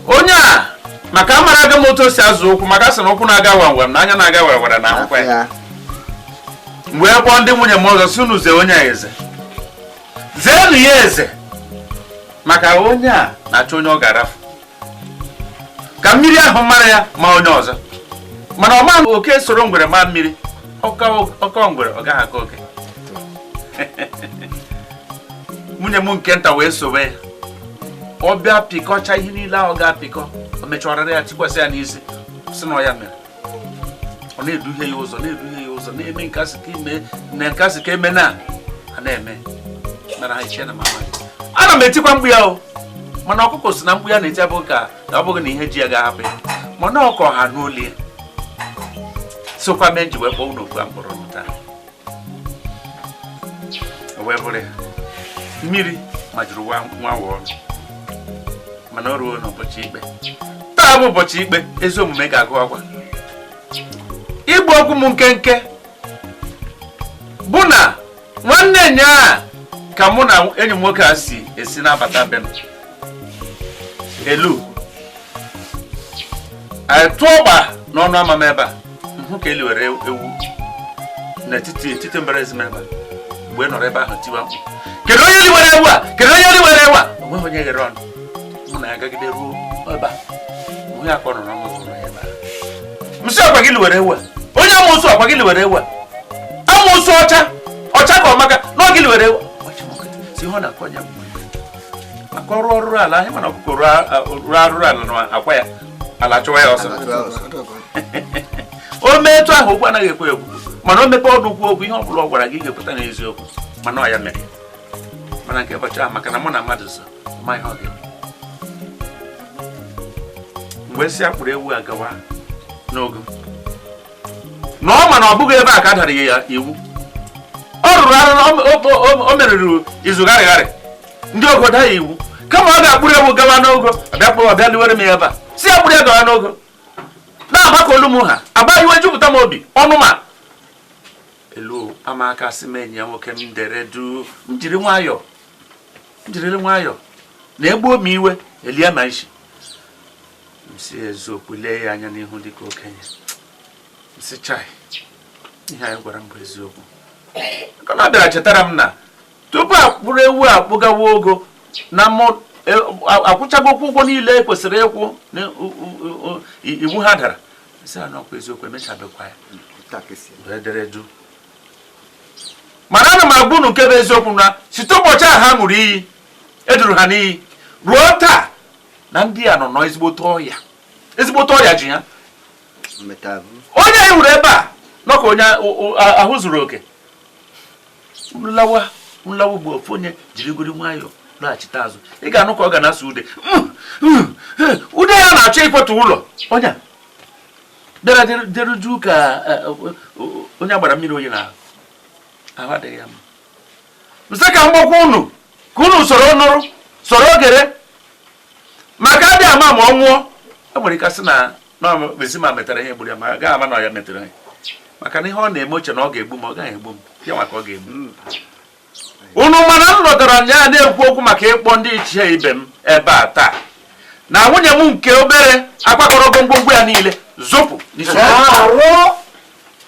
onye a maka amara aga m otu o si azụ ụkwụ maka sị na ụkwụ na-aga wawam na anya na-aga wawara na akwụkwọ ya wee kpọọ ndị nwunye m ọzọ si unu zee onye a eze zeenu ya eze maka onye a na-achọ onye ọ ga-arafu ka mmiri ahụ mara ya ma onye ọzọ mana ọ ma oke soro ngwere ma mmiri ọkọ ngwere ọ gaghị aka oke nwunye m nke nta wee sobe ya ọ bịa pịkọcha ihe niile ahụ ga-apịkọ o mechara ya tikwasị ya n'isi sị na ya mere ọ na-eduhie ya ụzọ na-eme nkasị ka eme na a na-eme mere ha iche na mama ana m etikwa mkpu ya o mana ọkụkọ si na mkpu ya na-eti abụghị ka ọ bụghị na ihe ji ya ga-ahapụ ya mana ọkọ ha n'olu ya sokwa mee nji wee kpọọ unu okwu a mkpọrọ mụta o wee bụrụ ya mmiri majuru nwa ọnụ mana o ruo n'ụbọchị ikpe taa bụ ụbọchị ikpe ezi omume ga-agụ akwa igbu okwu m nkenke bụ na nwanne nya ka mụ na enyi m nwoke a si esi n'abata be m elu anyị tụọ ọgba n'ọnụ ama m ebe a hụ ka eli were ewu n'etiti mbara ezimeba mgbe nọrọ ebe ahụ tiwa mkpu kedu onye liwere ewu a kedu onye liwere ewu a onweghị onye ghere ọnụ mụ na ya gagide ruo ebe a onye akọ nọ na mụzụ na ebe a msị ọkwa gị liwere ewu a onye amụsụ ọkwa gị liwere ewu a amụsụ ọcha ka ọ maka na ọ gị liwere ewu si ihe ọ na-akọ nya bụ maka ọrụ ala anyị mana ọkụkọ rụọ arụrụ ala na akwa ya ala chụwa ya ọsọ o mee etu ahụ okwu anaghị ekwe ekwu mana o mepe ọdụ ukwu okwu ihe ọ bụla ọ gwara gị ga-epụta n'eziokwu mana ọ ya mere mana nke ụbọchị ahụ maka na mụ na mmadụ so ma ihe ọ ga-eme mgbe si akpụrụ ewu agawa n'ogo na ọ mana ọ bụghị ebe a ka a dara ya iwu ọ rụrụ arụ o meriri izu gharịgharị ndị ogo daa ya iwu kama ọ ga-akpụrụ ewu gawa n'ogo ọbịa liwere m ya ebe a si akpụrụ ya gawa n'ogo na-agbakọ olu m ha agba iwe jupụta m obi ọnụ ma elu amaka si m enyi ya nwoke m dere du m jiri nwayọọ na-egbuo m iwe elie ma isi m si eziokwu lee ya anya n'ihu dịka okenye m si chai ihe anyị gwara m bụ eziokwu ka na bịara chetara m na tupu akpụrụ ewu akpụgawa ogo na akwụchago ụgwọ niile e kwesịrị ịkwụ iwu ha dara isi a n'ọkwa eziokwu emechabekwa ya dere du mana ana m agwa unu nke bụ eziokwu na site ụbọchị a ha ṅụrụ iyi eduru ha n'iyi ruo taa na ndị a nọ ezigbote ọrịa ji ha onye anyị hụrụ ebe a nọka onye ahụ zuru oke nlawa bụ ofu onye jirigoro nwayọọ laghachite azụ ị ga-anụ ka ọ ga na-asụ ude ya na-achọ ịkpọtụ ụlọ onye bịara deruju ka onye agbara mmiri oyi na ahụ adịghị ya mma msị ka mgbakwa unu ka unu soro ogere maka adị ama ma ọ nwụọ e nwere ike sị na ezi ma metara ihe gburu ya ma gaghị ama na ọ ya metara ya maka na ihe ọ na-eme oche na ọ ga-egbu m ọ gaghị egbu m ya maka ọ ga-egbu unu mana m lọtara anya na-ekwu okwu maka ịkpọ ndị ichie ibe m ebe a taa na nwunye m nke obere agbakọrọ gwongwongwo ya niile zopụ n'isi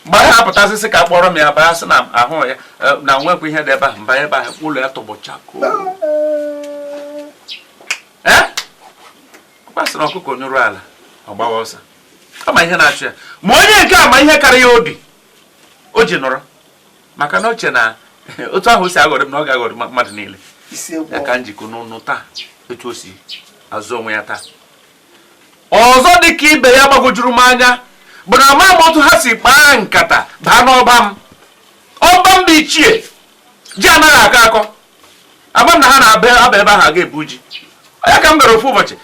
mgbe anyị apụtasịsị ka kpọrọ m ya baa sị na ahụ ya na nwekwa ihe dị ebe ahụ mba ebe ahụ ụlọ ya tọgbọchakoo ọkpasị na ọkụkọ nyụrụ ala ọgbawa ọsọ kama ihe na-achụ ya ma onye nke a ma ihe karịa ya obi o ji nọrọ maka na oche na otu ahụ si aghọrị m na ọ ga-aghọrị mmadụ niile ya ka njikọ n'ụnụ taa etu o si azụ onwe ya taa ọzọ dị ka ibe ya gbagwojuru m anya bụ na ama m otu ha si kpaa nkata baa n'ọba m bụ ichie ji anaghị akọ akọ ama m na ha na-aba ebe ahụ aga ebu ji ya ka m gara ofu ụbọchị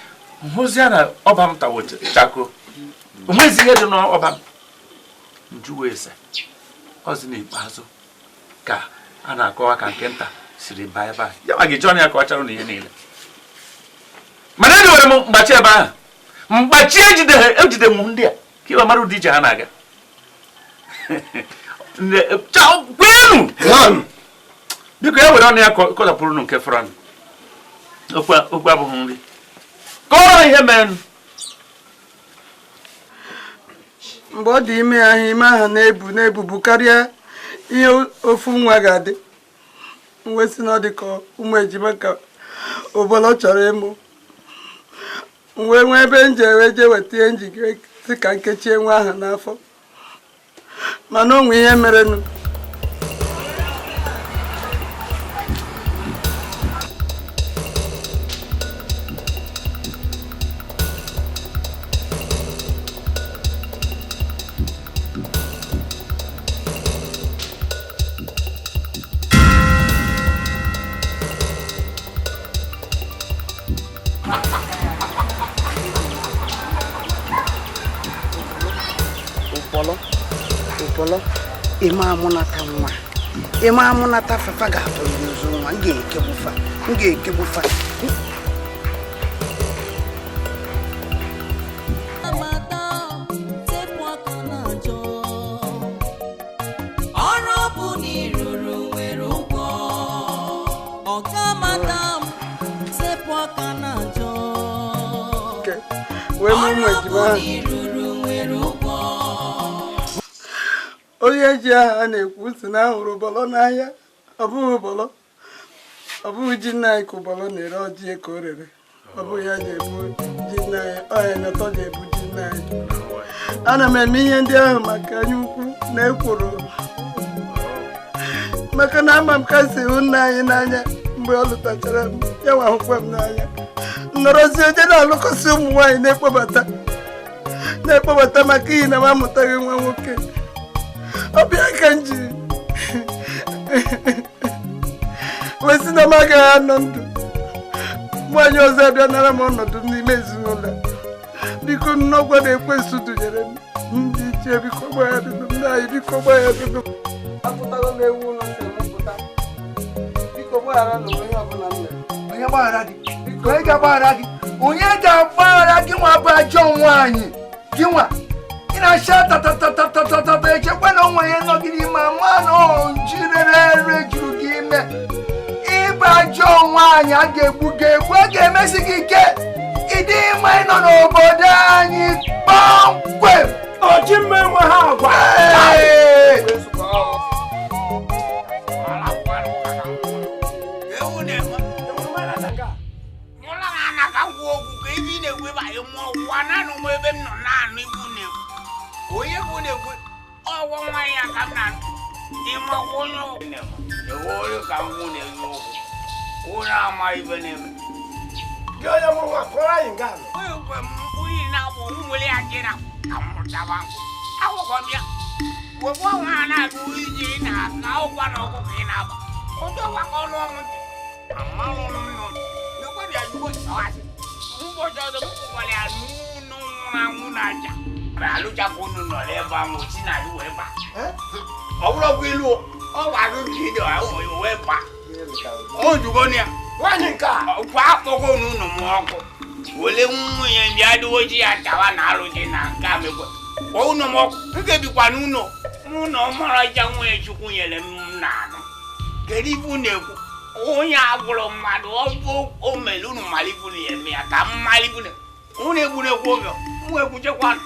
hụzie na ọba m tawo chako onwezi ihe dị n'ọba m njuwe ese ọzi n'ikpeazụ ka a na-akọwa ka nke nta siri baa ebe ahụ ya ma gị jọn ya ka ọ chara na ihe niile mana edewere m mgbachi ebe ahụ mgbachi ejide m ndị a ka iwe mara ụdị ije ha na-aga kwenu biko ya were ọnụ ya kọchapụrụ nke fọrọ okwu abụghị nri kọrọ ihe mere mgbe ọ dị ime ahụ na-ebubu karịa ihe ofu nwa ga-adị mwesị na ọ dị ka ụmụ ejima ka obodo chọrọ ịmụ wee nwee ebe nje weta ihe njikere si ka nkechie nwa ahụ n'afọ mana onwe ihe merenụ ụpọlọ ime amụnata fafa ga-atọ n'izu nwa m ga-ekegbufa onye ji aha a na-ekwu si na ahụrụ ụbọlọ n'ahịa ọ bụghị ụbọlọ ọ bụghị ji nna anyị ka ụbọlọ na-ere ọjị ka o rere ọ bụghị ya ji ebu ji nna anyị ọya nyọtọ ji ebu ji nna anyị ana m eme ihe ndị ahụ maka anya ukwu na ekworo maka na ama m ka si hụ nna anyị n'anya mgbe ọ lụtachara m ya nwa ahụkwa m n'anya nọrọzie oje na-alụkọsị ụmụ nwaanyị na-ekpobata maka iyi na m amụtaghị nwa nwoke ọ bịa ka m jiri wesị na m agaghị anọ ndụ nwaanyị ọzọ abịa nara m ọnọdụ n'ime ezinụlọ biko nnọgwa na-ekwensu dunyere m ndị ichie biko gbaghadụdụ m na anyị biko gbaghadụdụ apụtala m ewu ụlọ si mụpụta biko gbaghara na onye ọbụla m mere onye gbaghara gị onye ga-agbaghara gị onye ga-agbaghara gị nwa bụ ajọ nwaanyị gị nwa ị na-acha tatatatata echekwa na onwe ya nọ gị n'ime ama na njirere juru gị ime ịbụ ajọ nwaanyị a ga-egbu ga-egbu a ga-emesi gị ike ịdị mma ịnọ n'obodo anyị kpọmkwem oji mme nwe ha agwa wole nwunye ndị adịwoji ya tawa na alụji na nke amekwe kwa ụnọ m ọkụ nke bikwa n'ụlọ mara ja nwunye chukwu nyere m na-anụ kedu ibu na-ekwu onye agbụrụ mmadụ o mere unu malibunu ya eme ya ka m malibunu unu egbu oge m ekwuchekwanụ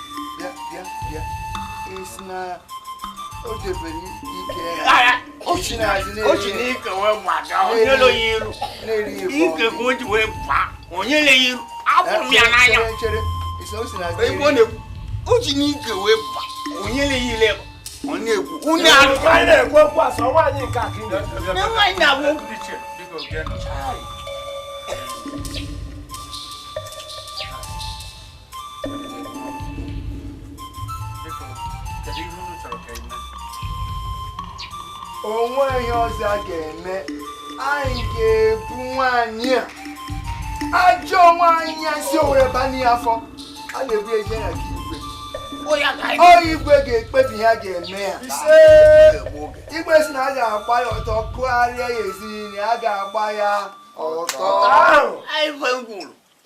ochi na ike wee gbada onye lo ya iru ike ka o ji wee baa onye le ya iru abụrụ m ya n'anya ebe ọ na-ekwu o ji n'ike wee baa onye le ya ile ọ na-ekwu unu alụkwa anyị na-ekwu okwu asọ nwaanyị nke aka na nwaanyị na-abụ onwe ihe ọzọ a ga-eme anyị ga-ebu nwaanyị a ajọ nwaanyị a si owere banye afọ a ga-ebu eje ya ka igwe igwe ga-ekpebi ihe a ga-eme ya igwe si na a ga-agba ya ọtọ kụgharịa ya ezinri a ga-agba ya ọtọ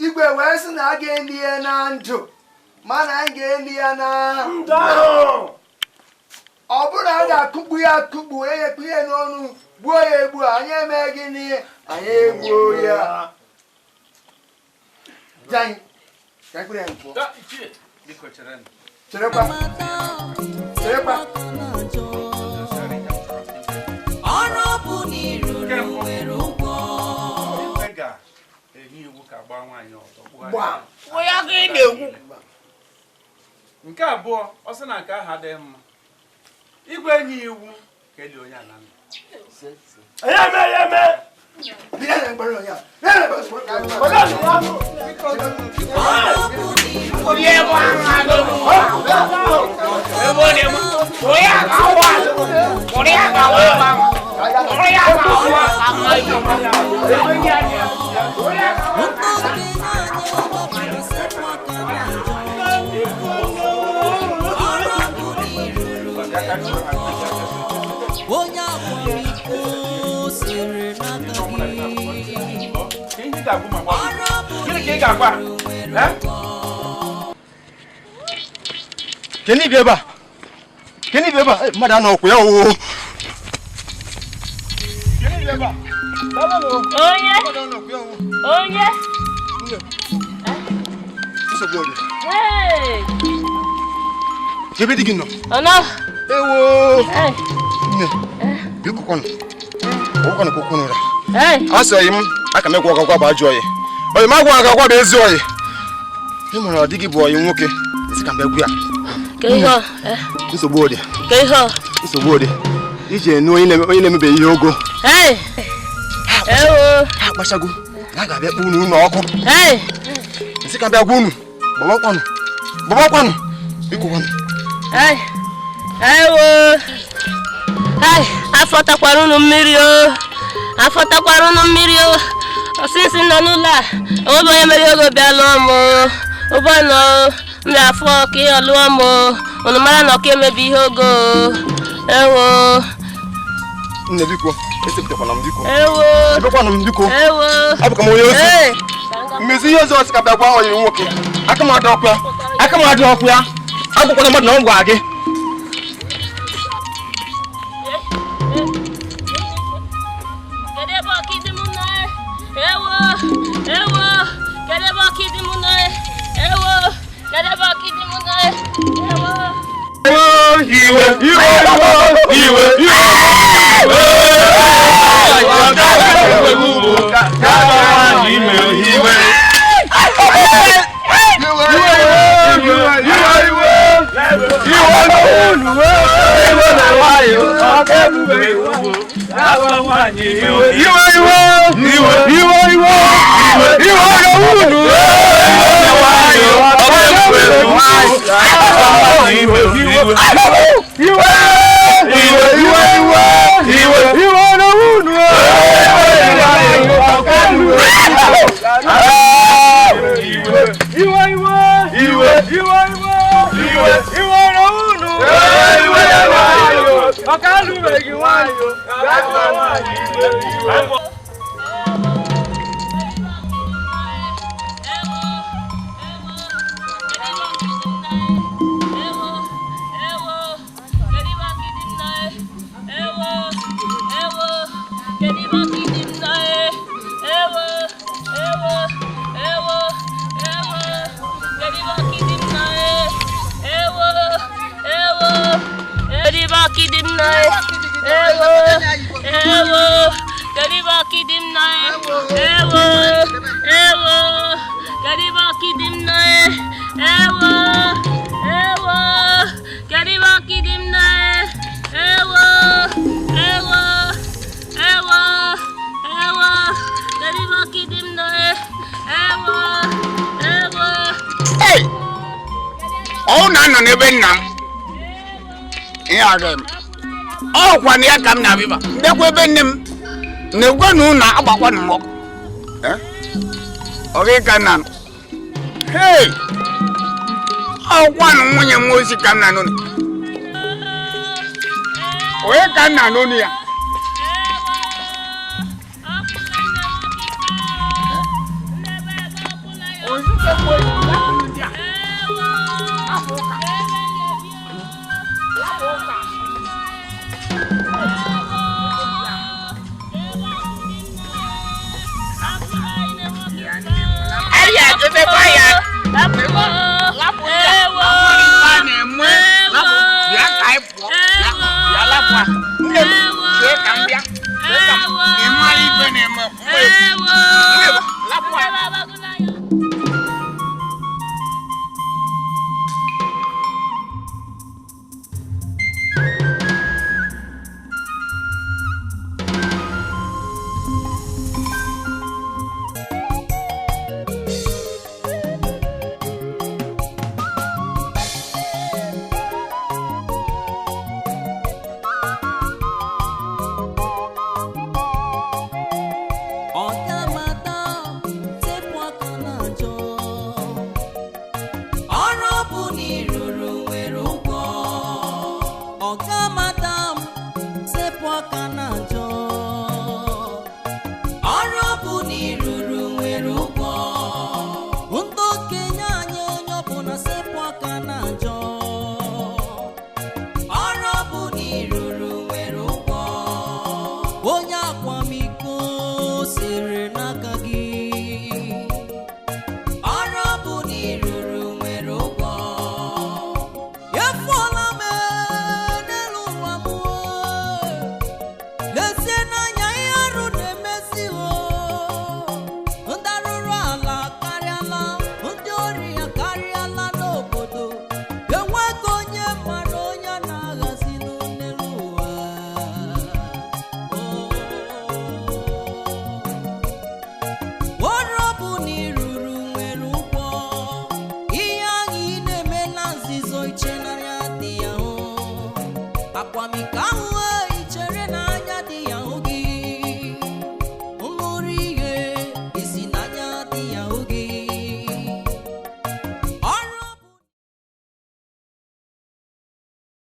igwe wee sị na a ga-eli ya na ndụ mana anyị ga-eli ya na ndụ ọ bụrụ na a ga-akụgbu ya akụgbu enyekwu ihe n'ọnụ gbuo ya egbu anyị emeghị gịnị anyị egbuo ya cherekwa ọrụ bụ n'iru nwere ụgwọ nke abụọ ọ sị na nke ahụ adịghị mma igwe enyi iwu ka eli onye ala onye akwamiko siri Keni beba mmadụ anọ ọkwụ ya oo Keni beba onye Jebe di gị nọ Ana Ewo. Ne. Biko kono. O kono kokono ra. Asa yim aka mekwa akwa ba ajo ye. Oyi magwa akwa ba ezi oyi. E mo na digi bo oyi nwoke. Isi ka mbegwu ya. Ke ihe nsogbu ode. Ke ihe nsogbu ode. Ije nu onye na-emebe ihe ogo. Ewo. Ha kpachago. Ha ga-abịa kpụ unu ọkụ. Isi ka bịa gwa unu. Gbawakwanụ. Biko kwanụ. Ewo. Afọtakwara unu mmiri o. Osisi nọ n'ụlọ a. Onwebe onye mere ogo bịa lụọ m o. Ụbọnọ m afọ ka ị lụọ m o. Unu mara na ọka emebi ihe ogo o. Ewo. Nne biko, esepụtakwana m biko. Ewo. Ebekwana m biko. Ewo. Abụ ka m onye ozi. Mmezi ihe ọzọ ka bịa gwa onye nwoke. Aka m adị ọkụ ya. Agwụkwana mmadụ na ọ gwa gị. Ọkwa ya ka m na-abịba ndekwa ebe nne m na-egwe na ụlọ agbakwa na mmọkụ ọrịka na ọkwa na nwunye m ozi ka m na n'ụlọ onye ka m na n'ụlọ ya Ozugbo